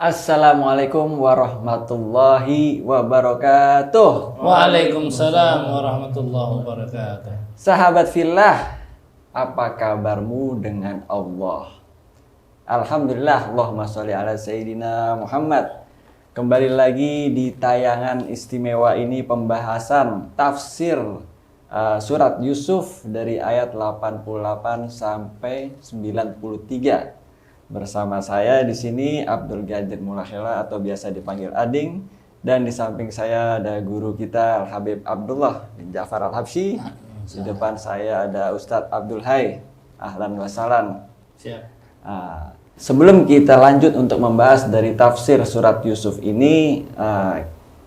Assalamualaikum warahmatullahi wabarakatuh. Waalaikumsalam warahmatullahi wabarakatuh. Sahabat fillah, apa kabarmu dengan Allah? Alhamdulillah, Allahumma sholli ala Sayyidina Muhammad. Kembali lagi di tayangan istimewa ini pembahasan tafsir surat Yusuf dari ayat 88 sampai 93. Bersama saya di sini Abdul Qadir Mulakhela atau biasa dipanggil Ading, dan di samping saya ada guru kita Al-Habib Abdullah bin Ja'far Al-Habsyi. Di depan saya ada Ustadz Abdul Hai. Ahlan wa sahlan. Siap. Sebelum kita lanjut untuk membahas dari tafsir surat Yusuf ini,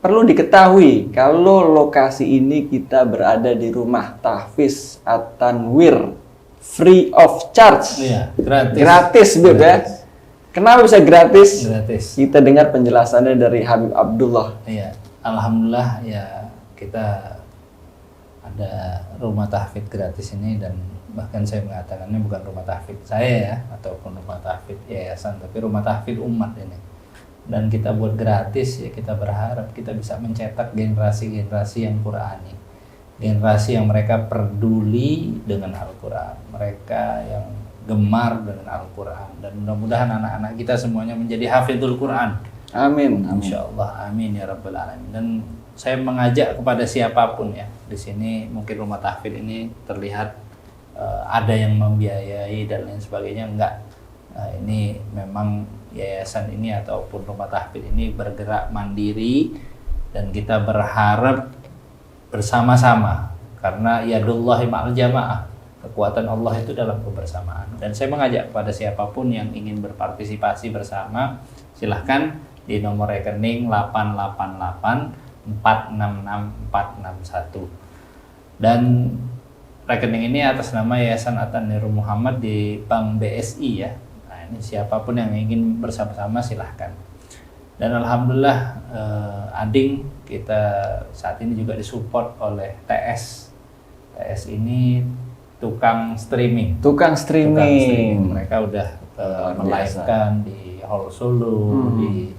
perlu diketahui kalau lokasi ini kita berada di rumah Tahfiz At-Tanwir, free of charge. Iya, gratis. Gratis, Beb ya. Kenapa bisa gratis? Gratis. Kita dengar penjelasannya dari Habib Abdullah. Iya, alhamdulillah ya kita ada rumah tahfidz gratis ini, dan bahkan saya mengatakannya bukan rumah tahfidz saya ya, ataupun rumah tahfidz yayasan, tapi rumah tahfidz umat ini. Dan kita buat gratis ya, kita berharap kita bisa mencetak generasi-generasi yang Qur'ani. Generasi yang mereka peduli dengan Al-Quran, mereka yang gemar dengan Al-Quran, dan mudah-mudahan anak-anak kita semuanya menjadi hafidhul Quran. Amin. Insyaallah, amin ya rabbal alamin. Dan saya mengajak kepada siapapun ya, di sini mungkin rumah tahfidz ini terlihat ada yang membiayai dan lain sebagainya, enggak. Ini memang yayasan ini ataupun rumah tahfidz ini bergerak mandiri, dan kita berharap bersama-sama, karena yadullahi ma'al jamaah, kekuatan Allah itu dalam kebersamaan. Dan saya mengajak kepada siapapun yang ingin berpartisipasi bersama, silahkan di nomor rekening 888466461, dan rekening ini atas nama Yayasan At-Tanwir Muhammad di Bank BSI ya. Nah, ini siapapun yang ingin bersama-sama silahkan. Dan alhamdulillah Ading kita saat ini juga disupport oleh TS. TS ini tukang streaming. Mereka udah melive-kan di Hall Solo, di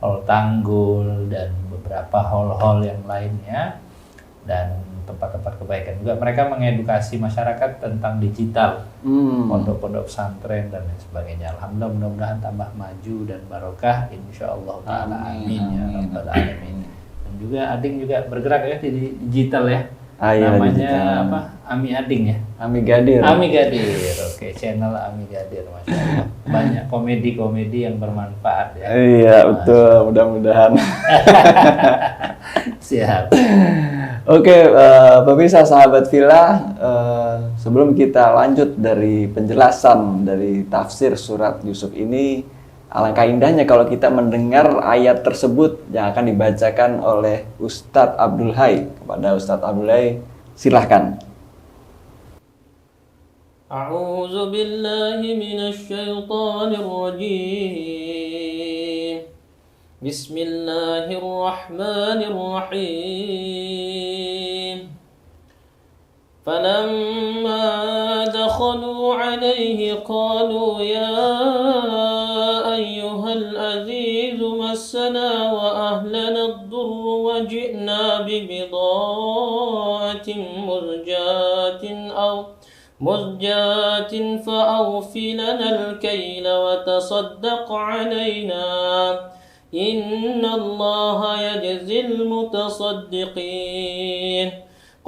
Hall Tanggul, dan beberapa hall-hall yang lainnya, dan tempat-tempat kebaikan juga. Mereka mengedukasi masyarakat tentang digital, pondok-pondok pesantren dan lain sebagainya. Alhamdulillah, mudah-mudahan tambah maju dan barokah insyaallah taala. Amin ya rabbal alamin. Dan juga Ading juga bergerak ya di digital ya. Namanya digital. Apa? Ami Ading ya. Ami Gadir. Oke, channel Ami Gadir, masya Allah. Banyak komedi-komedi yang bermanfaat ya. Iya, betul. Mudah-mudahan. Siap. Oke, pemirsa sahabat fillah, sebelum kita lanjut dari penjelasan dari tafsir surat Yusuf ini, alangkah indahnya kalau kita mendengar ayat tersebut yang akan dibacakan oleh Ustadz Abdul Hai. Kepada Ustadz Abdul Hai, silahkan. A'udzu billahi minasy syaithanir rajim. Bismillahirrahmanirrahim. فلما دخلوا عليه قالوا يا أيها العزيز مسنا وأهلنا الضر وجئنا ببضاعة مزجاة فأوف لنا الكيل وتصدق علينا إن الله يجزي المتصدقين.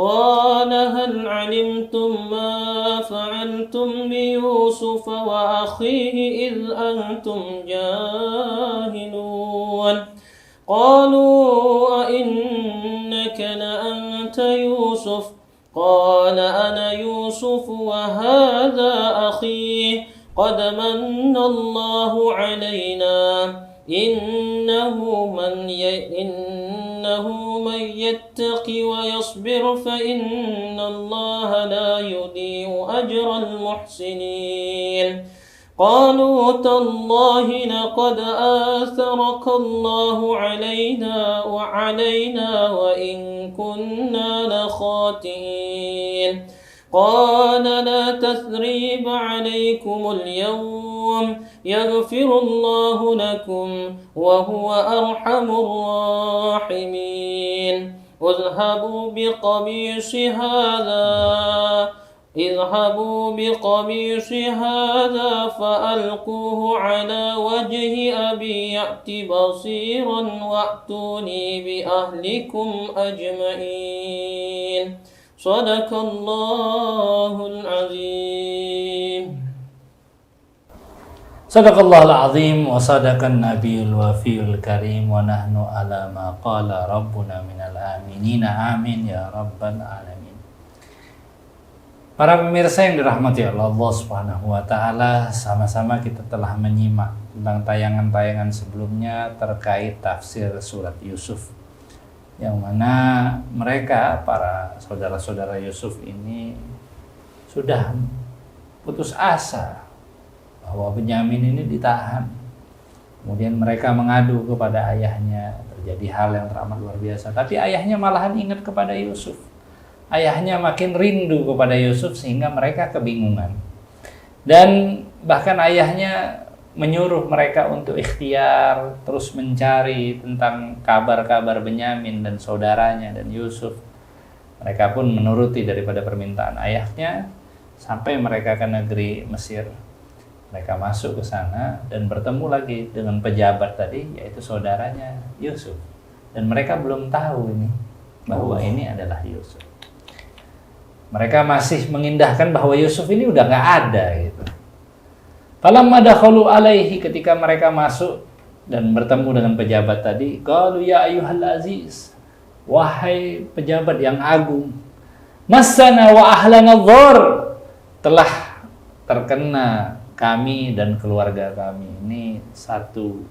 قال هل علمتم ما فعلتم بيوسف وأخيه إذ أنتم جاهلون. قالوا أئنك لأنت يوسف. قال أنا يوسف وهذا أخي قد من الله علينا إنه من يتق ويصبر فإن الله لا يضيع أجر المحسنين. قالوا تالله لقد آثرك الله علينا وإن كنا لخاطئين. قال لا تثريب عليكم اليوم يغفر الله لكم وهو أرحم الراحمين اذهبوا بقميص هذا فألقوه على وجه أبي يأت بصيرا وأتوني بأهلكم أجمعين صدق الله العظيم. Sadaqallahul azim wa sadaqan nabiyul wafiyul karim wa nahnu ala ma qala rabbuna minal aminina amin ya rabbal alamin. Para pemirsa yang dirahmati Allah Subhanahu wa taala, sama-sama kita telah menyimak tentang tayangan-tayangan sebelumnya terkait tafsir surat Yusuf, yang mana mereka para saudara-saudara Yusuf ini sudah putus asa bahwa Benyamin ini ditahan. Kemudian mereka mengadu kepada ayahnya, terjadi hal yang teramat luar biasa. Tapi ayahnya malahan ingat kepada Yusuf. Ayahnya makin rindu kepada Yusuf sehingga mereka kebingungan. Dan bahkan ayahnya menyuruh mereka untuk ikhtiar, terus mencari tentang kabar-kabar Benyamin dan saudaranya dan Yusuf. Mereka pun menuruti daripada permintaan ayahnya sampai mereka ke negeri Mesir. Mereka masuk ke sana dan bertemu lagi dengan pejabat tadi, yaitu saudaranya Yusuf. Dan mereka belum tahu ini bahwa ini adalah Yusuf. Mereka masih mengindahkan bahwa Yusuf ini udah nggak ada gitu. Falamma dakhalu alaihi, ketika mereka masuk dan bertemu dengan pejabat tadi, qalu ya ayyuhal aziz, wahai pejabat yang agung, massana wa ahlana dhar, telah terkena kami dan keluarga kami ini satu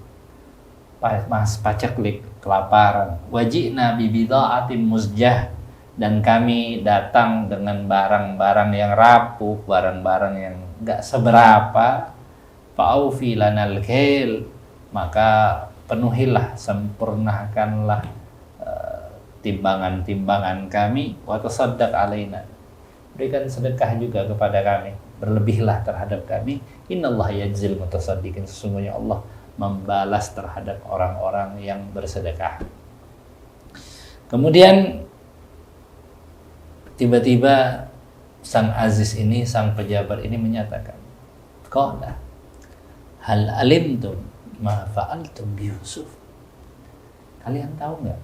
paceklik, kelaparan. Wajina bibidaatin muzjah, dan kami datang dengan barang-barang yang rapuh, barang-barang yang enggak seberapa. Fa'aufi lanal kail, maka penuhilah, sempurnakanlah timbangan-timbangan kami. Wa tasaddaq alaina, berikan sedekah juga kepada kami, berlebihlah terhadap kami. Innallaha yajzil mutasaddiqin, sesungguhnya Allah membalas terhadap orang-orang yang bersedekah. Kemudian tiba-tiba sang aziz ini, sang pejabat ini menyatakan, qala hal alimtum ma fa'altum bi Yusuf, kalian tahu nggak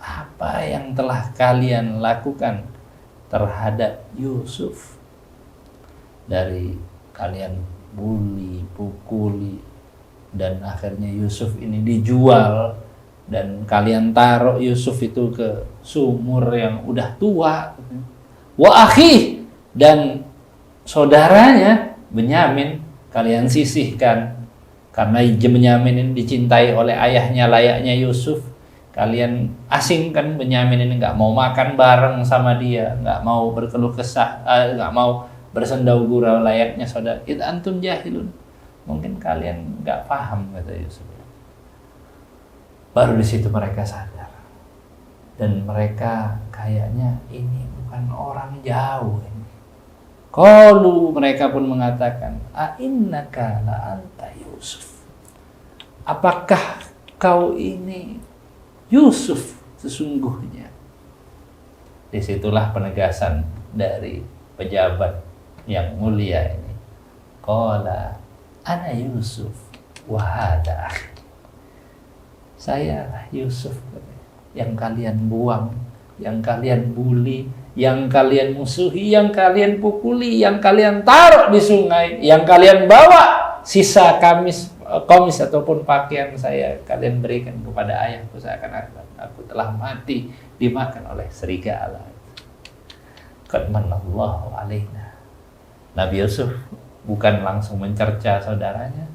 apa yang telah kalian lakukan terhadap Yusuf? Dari kalian bully, pukuli, dan akhirnya Yusuf ini dijual, dan kalian taruh Yusuf itu ke sumur yang udah tua. Wa akhi, dan saudaranya Benyamin kalian sisihkan karena Benyamin ini dicintai oleh ayahnya layaknya Yusuf. Kalian asingkan Benyamin ini, nggak mau makan bareng sama dia, nggak mau berkeluh kesah, nggak mau bersendau gurau layaknya saudara. Id antum jahilun, mungkin kalian nggak paham, kata Yusuf. Baru di situ mereka sadar, dan mereka kayaknya ini bukan orang jauh ini. Qalu, mereka pun mengatakan, a innaka la anta Yusuf, apakah kau ini Yusuf sesungguhnya? Disitulah penegasan dari pejabat yang mulia ini. Qala ana Yusuf wa hada, saya Yusuf yang kalian buang, yang kalian bully, yang kalian musuhi, yang kalian pukuli, yang kalian taruh di sungai, yang kalian bawa sisa kamis ataupun pakaian saya kalian berikan kepada ayahku, seakan-akan aku telah mati dimakan oleh serigala. Qad manallahu alaina. Nabi Yusuf bukan langsung mencerca saudaranya,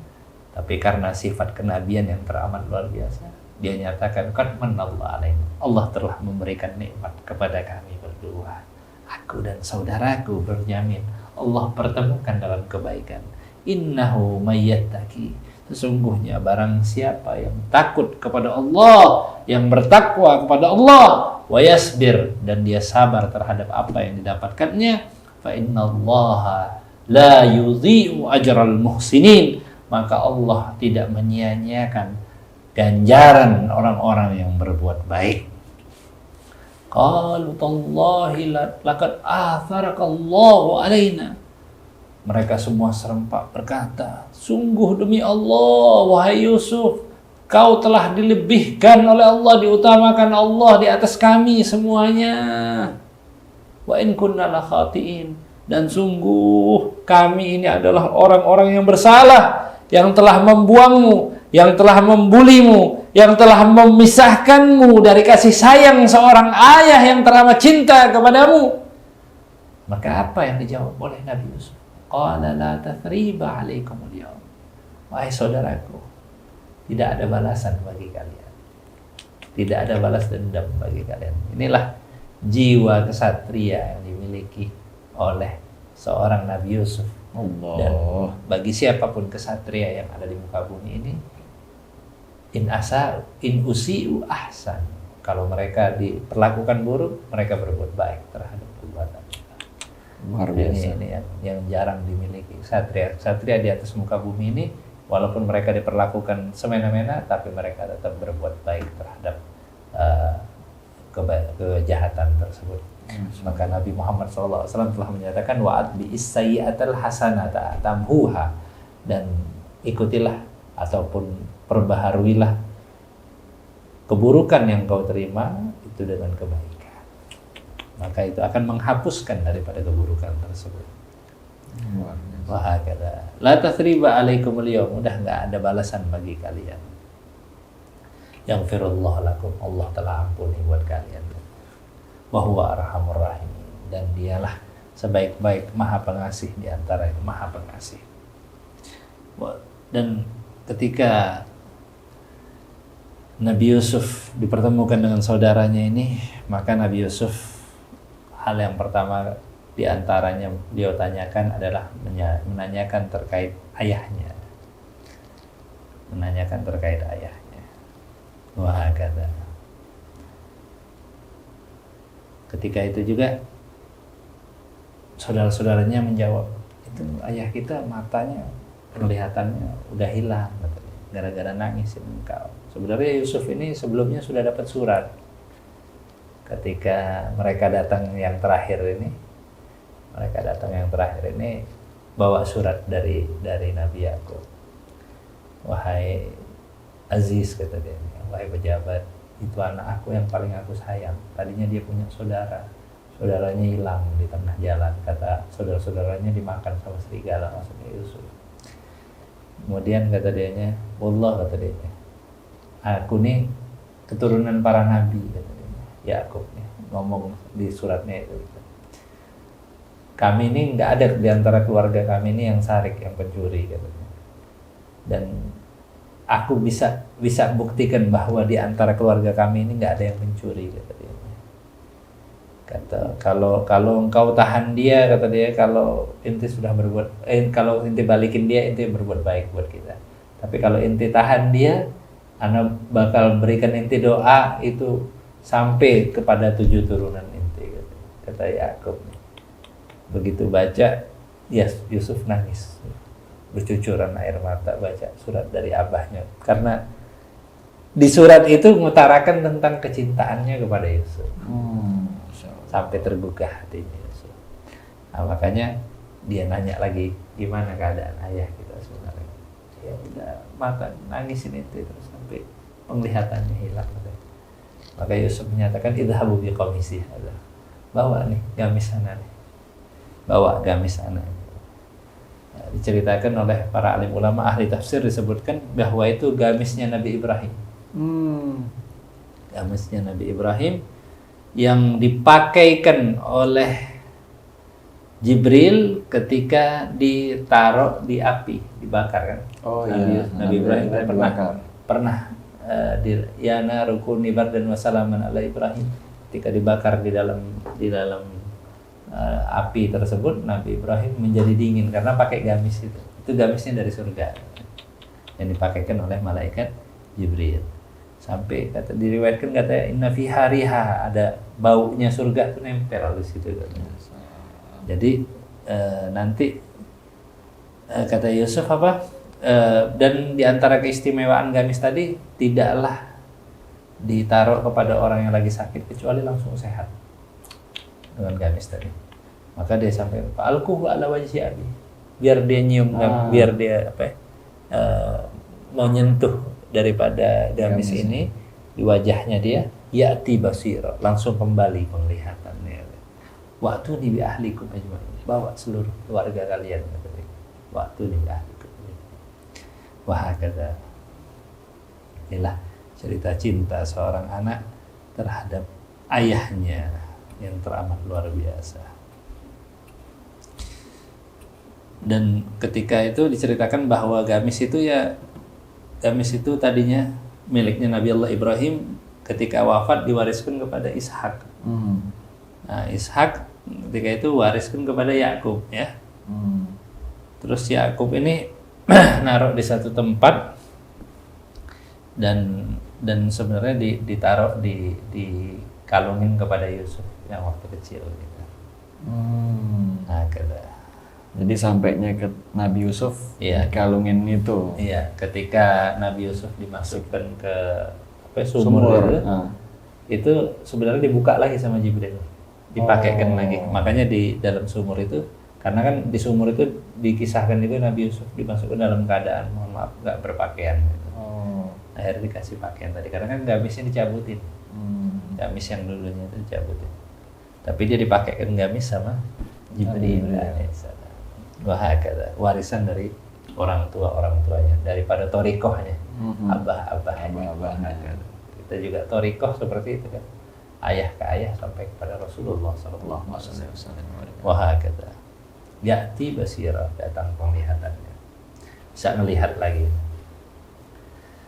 tapi karena sifat kenabian yang teramat luar biasa, dia nyatakan, qad manallahu alaina, Allah telah memberikan nikmat kepada kami berdua, aku dan saudaraku Benyamin. Allah pertemukan dalam kebaikan. Innahu mayyattaqi, sesungguhnya barang siapa yang takut kepada Allah, yang bertakwa kepada Allah, wa yasbir, dan dia sabar terhadap apa yang didapatkannya, fa innallaha la yudhi'u ajral muhsinin, maka Allah tidak menyia-nyiakan ganjaran orang-orang yang berbuat baik. Qalu tallahi laqad atharakallahu alaina. Mereka semua serempak berkata, sungguh demi Allah, wahai Yusuf, kau telah dilebihkan oleh Allah, diutamakan Allah di atas kami semuanya. Wa in kunna la khatiin, dan sungguh kami ini adalah orang-orang yang bersalah, yang telah membuangmu, yang telah membulimu, yang telah memisahkanmu dari kasih sayang seorang ayah yang teramat cinta kepadamu. Maka apa yang dijawab oleh Nabi Yusuf? Qala la tathriba alaikumul yawm. Wahai saudaraku, tidak ada balasan bagi kalian. Tidak ada balas dendam bagi kalian. Inilah jiwa kesatria yang dimiliki oleh seorang Nabi Yusuf. Allah. Dan bagi siapapun kesatria yang ada di muka bumi ini, in usi'u ahsan. Kalau mereka diperlakukan buruk, mereka berbuat baik terhadap perbuatan. Luar biasa. Ini yang jarang dimiliki satria di atas muka bumi ini. Walaupun mereka diperlakukan semena-mena, tapi mereka tetap berbuat baik terhadap kejahatan tersebut. Maka Nabi Muhammad SAW telah menyatakan wa'at bi'is sayyi'atal hasanata tamhuha, dan ikutilah ataupun perbaharuilah keburukan yang kau terima itu dengan kebaikan, maka itu akan menghapuskan daripada keburukan tersebut. Wah, kata la tathriba alaikumul yawm, udah nggak ada balasan bagi kalian. Yaghfirullahu lakum, Allah telah ampuni buat kalian. Wa huwa arhamur rahim, dan dialah sebaik-baik maha pengasih di antara yang maha pengasih. Dan ketika Nabi Yusuf dipertemukan dengan saudaranya ini, maka Nabi Yusuf hal yang pertama di antaranya beliau tanyakan adalah menanyakan terkait ayahnya. Menanyakan terkait ayahnya. Wah, kata. Ketika itu juga saudara-saudaranya menjawab, itu ayah kita matanya penglihatannya udah hilang, katanya, gara-gara nangisin engkau. Sebenarnya Yusuf ini sebelumnya sudah dapat surat. Ketika mereka datang yang terakhir ini, bawa surat dari Nabi Yakub. Wahai Aziz, kata dia, wahai pejabat, itu anak aku yang paling aku sayang. Tadinya dia punya saudaranya hilang di tengah jalan. Kata saudara-saudaranya dimakan sama serigala, maksudnya Yusuf. Kemudian kata dianya, wallah, kata dianya, aku nih keturunan para nabi, kata dianya. Yakub nih ngomong di suratnya itu. Kami ini nggak ada di antara keluarga kami ini yang sarik, yang pencuri, katanya. Dan aku bisa buktikan bahwa di antara keluarga kami ini nggak ada yang mencuri, kata dia. Kata kalau engkau tahan dia, kata dia, kalau inti sudah berbuat, kalau inti balikin dia, inti berbuat baik buat kita. Tapi kalau inti tahan dia, ana bakal berikan inti doa itu sampai kepada 7 turunan inti, kata Yakub. Begitu baca, ya Yusuf nangis, bercucuran air mata baca surat dari abahnya, karena di surat itu mengutarakan tentang kecintaannya kepada Yusuf. Sampai tergugah hatinya Yusuf. Nah, makanya dia nanya lagi, gimana keadaan ayah kita sebenarnya? Ya udah, mata nangisin itu terus sampai penglihatannya hilang. Maka Yusuf menyatakan, idhabu biqamisi hadza, bawa nih gamis sana nih, bawa gamis sana. Nah, diceritakan oleh para alim ulama ahli tafsir, disebutkan bahwa itu gamisnya Nabi Ibrahim. Gamisnya Nabi Ibrahim yang dipakaikan oleh Jibril ketika ditaruh di api, dibakar kan? Oh iya. Nabi Ibrahim pernah ya narukuni bardan wa salaman ala Ibrahim. Ketika dibakar di dalam api tersebut, Nabi Ibrahim menjadi dingin karena pakai gamis itu. Itu gamisnya dari surga yang dipakaikan oleh malaikat Jibril. Sampai diriwayatkan katanya inna fi hariha, ada baunya surga itu nempel di situ katanya. Jadi nanti kata Yusuf apa? Dan di antara keistimewaan gamis tadi tidaklah ditaruh kepada orang yang lagi sakit kecuali langsung sehat dengan gamis tadi. Maka dia sampai alquhu ala wajhi abi, biar dia nyium, biar dia mau nyentuh daripada gamis ini di wajahnya dia, ya'ti basira, langsung kembali penglihatannya. Waktu di bi ahlikum ajmain, bawa seluruh keluarga kalian. Waktu di bi ahlikum. Wah, kata inilah cerita cinta seorang anak terhadap ayahnya yang teramat luar biasa. Dan ketika itu diceritakan bahwa gamis itu tadinya miliknya Nabi Allah Ibrahim, ketika wafat diwariskan kepada Ishak. Nah, Ishak ketika itu wariskan kepada Yakub ya. Terus Yakub ini naruh di satu tempat dan sebenarnya ditaruh dikalungin kepada Yusuf yang waktu kecil gitu. Nah, jadi sampainya ke Nabi Yusuf, dikalungin itu. Iya, ketika Nabi Yusuf dimasukkan ke sumur. Itu sebenarnya dibuka lagi sama Jibril, dipakaikan lagi. Makanya di dalam sumur itu, karena kan di sumur itu dikisahkan juga Nabi Yusuf dimasukkan dalam keadaan mohon maaf nggak berpakaian gitu. Akhirnya dikasih pakaian tadi, karena kan gamisnya dicabutin. Gamis yang dulunya itu dicabutin, tapi dia dipakaikan gamis sama Jibril. Wahakala, warisan dari orang tuanya, daripada torikohnya, abah-abahnya. Kita juga torikoh seperti itu kan, ayah ke ayah sampai kepada Rasulullah SAW. Wahakala, ya'ti basira, datang penglihatannya, bisa melihat lagi.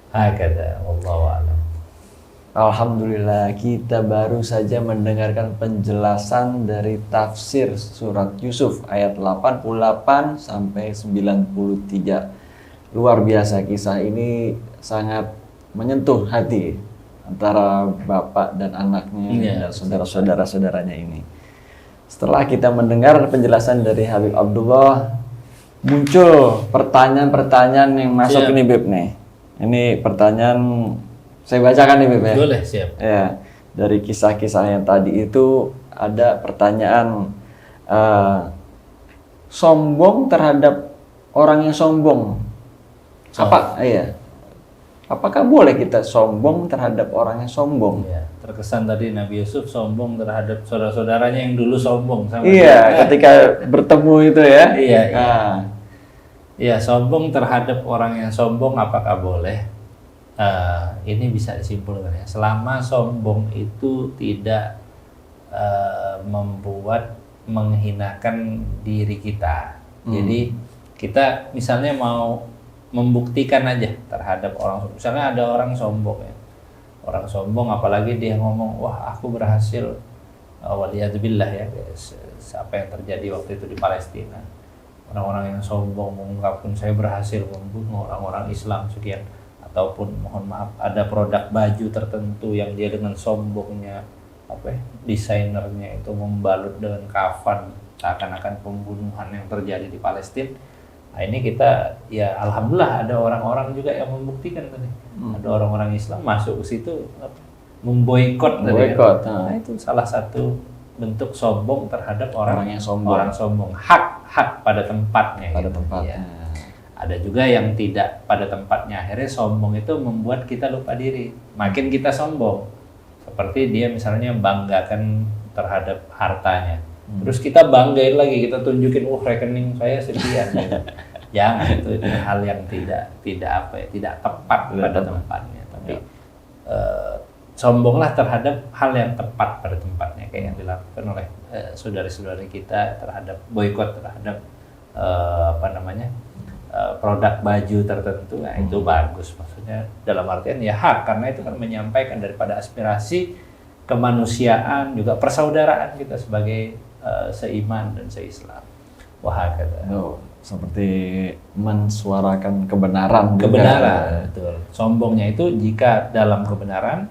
Hakada, wallahu a'lam. Alhamdulillah, kita baru saja mendengarkan penjelasan dari tafsir surat Yusuf ayat 88 sampai 93. Luar biasa, kisah ini sangat menyentuh hati antara bapak dan anaknya dan saudara-saudaranya ini. Setelah kita mendengar penjelasan dari Habib Abdullah, muncul pertanyaan-pertanyaan yang masuk ini Beb nih. Ini pertanyaan saya bacakan nih Beb ya. Boleh, siap. Ya, dari kisah-kisah yang tadi itu ada pertanyaan sombong terhadap orang yang sombong. Apakah boleh kita sombong terhadap orang yang sombong? Ya, terkesan tadi Nabi Yusuf sombong terhadap saudara-saudaranya yang dulu sombong sama dia. Ketika bertemu itu ya. Iya. Ya, sombong terhadap orang yang sombong apakah boleh? Ini bisa disimpulkan ya. Selama sombong itu tidak membuat menghinakan diri kita. Jadi kita misalnya mau membuktikan aja terhadap orang, misalnya ada orang sombong ya. Orang sombong apalagi dia ngomong, wah aku berhasil, waliyadzubillah ya, apa yang terjadi waktu itu di Palestina. Orang-orang yang sombong mengungkapkan saya berhasil membunuh orang-orang Islam sekian, ataupun mohon maaf ada produk baju tertentu yang dia dengan sombongnya desainernya itu membalut dengan kafan seakan-akan pembunuhan yang terjadi di Palestina. Nah, ini kita ya alhamdulillah ada orang-orang juga yang membuktikan tadi. Ada orang-orang Islam masuk ke situ memboikot tadi. Nah, itu salah satu bentuk sombong terhadap orang yang sombong. Orang sombong hak pada tempatnya. Pada tempatnya. Ya. Ada juga yang tidak pada tempatnya. Akhirnya sombong itu membuat kita lupa diri. Makin kita sombong, seperti dia misalnya banggakan terhadap hartanya. Terus kita banggain lagi, kita tunjukin, rekening saya sekian. Gitu. Jangan, itu hal yang tidak tepat pada tempatnya. Tapi sombonglah terhadap hal yang tepat pada tempatnya, kayak yang dilakukan oleh saudara-saudari kita terhadap boikot terhadap produk baju tertentu. Nah, itu bagus, maksudnya dalam artian ya hak, karena itu kan menyampaikan daripada aspirasi kemanusiaan, juga persaudaraan kita sebagai seiman dan seislam. Wahakala. Seperti mensuarakan kebenaran. Betul. Sombongnya itu jika dalam kebenaran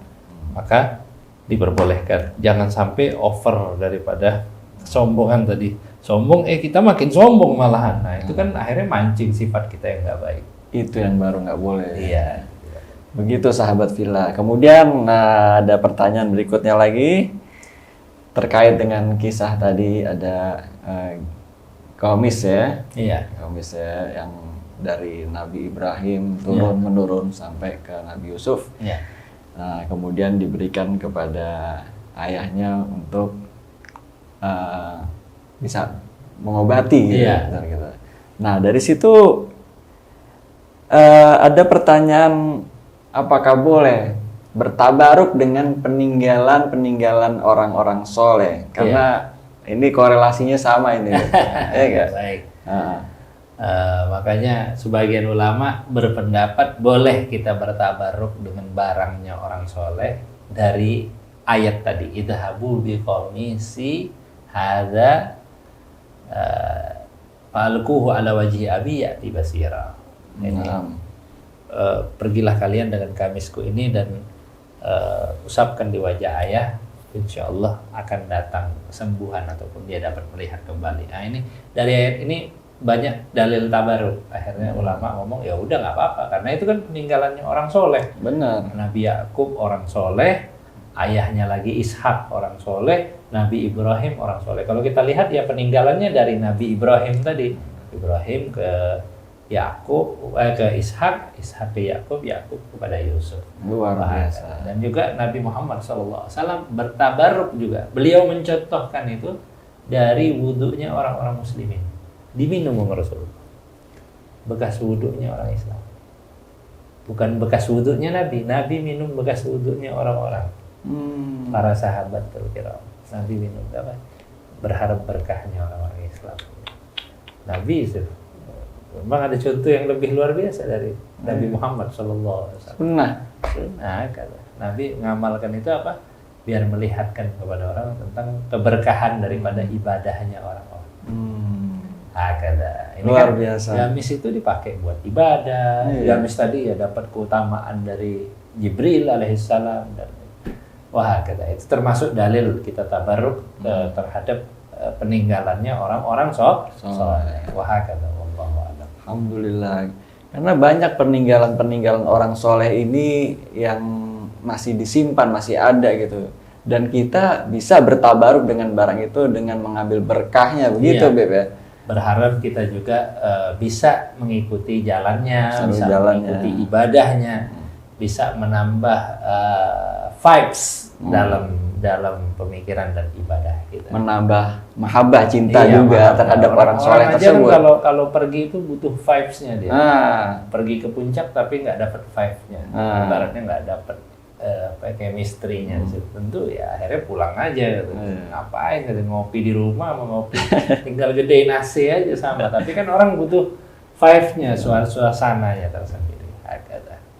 maka diperbolehkan. Jangan sampai over daripada kesombongan tadi. sombong, kita makin sombong malahan. Nah itu kan akhirnya mancing sifat kita yang nggak baik. Itu yang baru nggak boleh. Iya. Begitu sahabat Villa. Kemudian ada pertanyaan berikutnya lagi terkait dengan kisah tadi, ada Qamis ya. Iya. Qamis ya, yang dari Nabi Ibrahim turun menurun sampai ke Nabi Yusuf. Iya. Nah, kemudian diberikan kepada ayahnya untuk bisa mengobati gitu. Iya. Gitu. Nah, dari situ ada pertanyaan, apakah boleh bertabaruk dengan peninggalan orang-orang soleh? Karena ini korelasinya sama ini, ya enggak? Baik. Makanya sebagian ulama berpendapat boleh kita bertabaruk dengan barangnya orang soleh dari ayat tadi, idhabu biqamisi hadza falquhu ala wajhi abi ya'ti basira. Ini pergilah kalian dengan kamisku ini dan usapkan di wajah ayah, insya Allah akan datang kesembuhan ataupun dia dapat melihat kembali. Nah ini dari ayat ini banyak dalil tabaruk. Akhirnya ulama ngomong ya udah nggak apa-apa karena itu kan peninggalannya orang soleh. Benar. Nabi Yakub orang soleh, ayahnya lagi Ishak orang soleh, Nabi Ibrahim orang soleh. Kalau kita lihat ya peninggalannya dari Nabi Ibrahim tadi, Ibrahim ke Yakub, ke Ishak, Ishak ke Yakub, Yakub kepada Yusuf. Luar biasa. Dan juga Nabi Muhammad SAW bertabaruk juga. Beliau mencontohkan itu dari wudhunya orang-orang muslimin. Diminum sama Rasulullah. Bekas wudhunya orang Islam. Bukan bekas wudhunya Nabi. Nabi minum bekas wudhunya orang-orang. Para sahabat terkira. Nabi minum apa? Berharap berkahnya orang-orang Islam. Nabi itu. Memang ada contoh yang lebih luar biasa dari Nabi Muhammad SAW. Sunnah kata. Nabi ngamalkan itu apa? Biar melihatkan kepada orang tentang keberkahan daripada ibadahnya orang-orang. Kata. Ini luar kan biasa. gamis itu dipakai buat ibadah. Gamis tadi ya dapat keutamaan dari Jibril alaihissalam dan kata itu termasuk dalil kita tabarruk terhadap peninggalannya orang-orang soleh. Kata. Alhamdulillah. Karena banyak peninggalan-peninggalan orang soleh ini yang masih disimpan, masih ada gitu. Dan kita bisa bertabaruk dengan barang itu dengan mengambil berkahnya, begitu Beb ya. Berharap kita juga bisa mengikuti jalannya, bisa jalannya, mengikuti ibadahnya, bisa menambah vibes dalam pemikiran dan ibadah kita. Menambah mahabbah cinta juga terhadap orang soleh tersebut. Kalau pergi itu butuh vibes-nya dia. Pergi ke puncak tapi nggak dapat vibes-nya. Ibaratnya nggak dapat chemistry-nya. Tentu ya akhirnya pulang aja gitu. Ngapain gitu, ngopi di rumah sama ngopi tinggal gedein AC aja sama. Tapi kan orang butuh vibes-nya, suasananya tersendiri.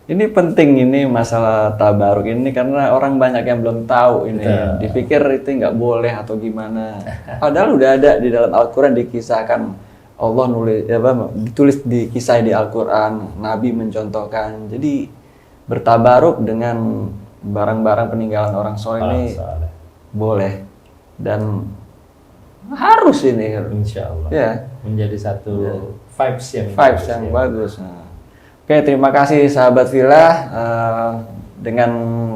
Ini penting ini masalah tabaruk ini karena orang banyak yang belum tahu ini. Dipikir itu nggak boleh atau gimana. Padahal udah ada di dalam Al-Quran dikisahkan, Allah ditulis kisah di Al-Quran, Nabi mencontohkan. Jadi bertabaruk dengan barang-barang peninggalan orang soleh ini boleh dan harus ini. Insya Allah. Ya. Menjadi satu vibes yang bagus. Oke, terima kasih sahabat Villa. Dengan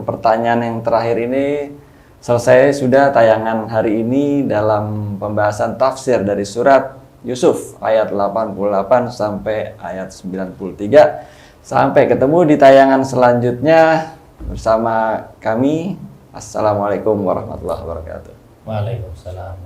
pertanyaan yang terakhir ini selesai sudah tayangan hari ini dalam pembahasan tafsir dari surat Yusuf ayat 88 sampai ayat 93. Sampai ketemu di tayangan selanjutnya bersama kami. Assalamualaikum warahmatullahi wabarakatuh. Waalaikumsalam.